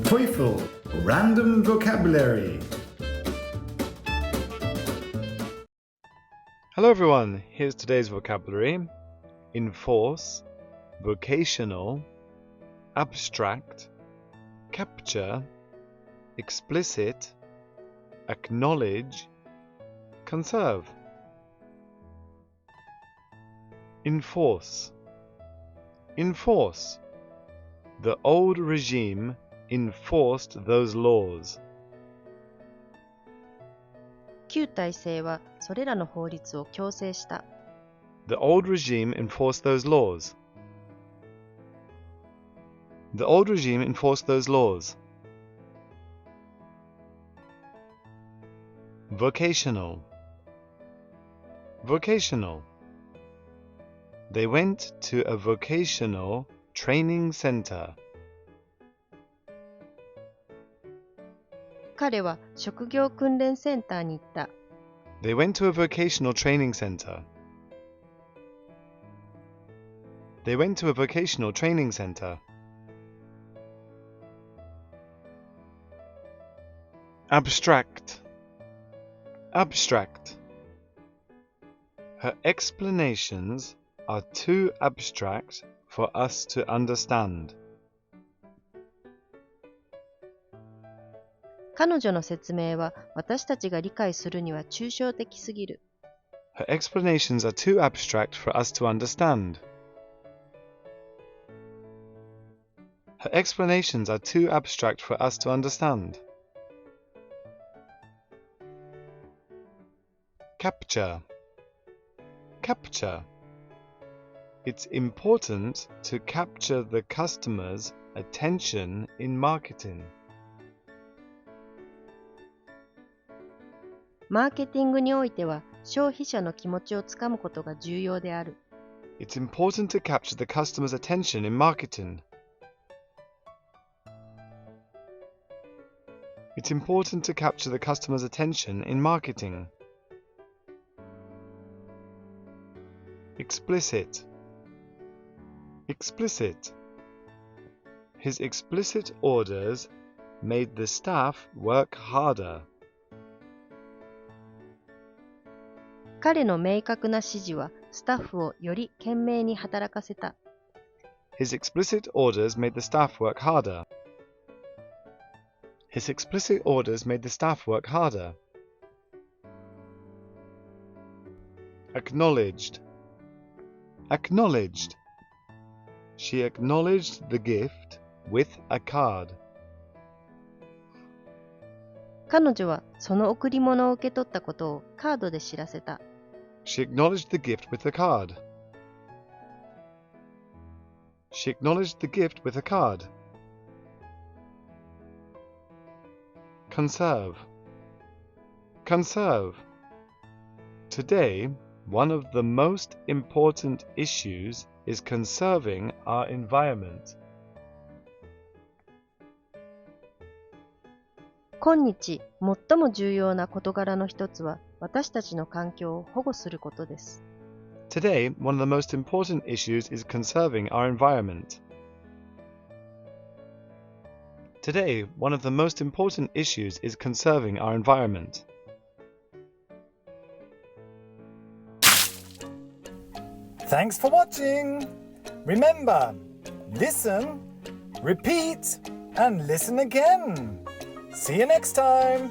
TOEFL Random Vocabulary. Hello everyone, here's today's vocabulary. Enforce, vocational, abstract, capture, explicit, acknowledge, conserve. Enforce. Enforce. The old regime enforced those laws. 旧体制はそれらの法律を強制した。The old regime enforced those laws. The old regime enforced those laws. Vocational. Vocational. They went to a vocational training center. 彼は職業訓練センターに行った。They went to a vocational training center. They went to a vocational training center. Abstract. Abstract. Her explanations are too abstract for us to understand. 彼女の説明は私たちが理解するには抽象的すぎる。Her explanations are too abstract for us to understand. Her explanations are too abstract for us to understand. Capture. Capture. It's important to capture the customer's attention in marketing. マーケティングにおいては消費者の気持ちをつかむことが重要である。It's important to capture the customer's attention in marketing. It's important to capture the customer's attention in marketing. Explicit. Explicit. His explicit orders made the staff work harder. 彼の明確な指示はスタッフをより懸命に働かせた。His explicit orders made the staff work harder. His explicit orders made the staff work harder. Acknowledged. Acknowledged. She acknowledged the gift with a card. 彼女はその贈り物を受け取ったことをカードで知らせた。She acknowledged the gift with a card. She acknowledged the gift with a card. Conserve. Conserve. Today, one of the most important issues is conserving our environment. 今日、最も重要な事柄の一つは、私たちの環境を保護することです。Today, one of the most important issues is conserving our environment. Today, one of the most important issues is conserving our environment. Thanks for watching! Remember, listen, repeat, and listen again. See you next time!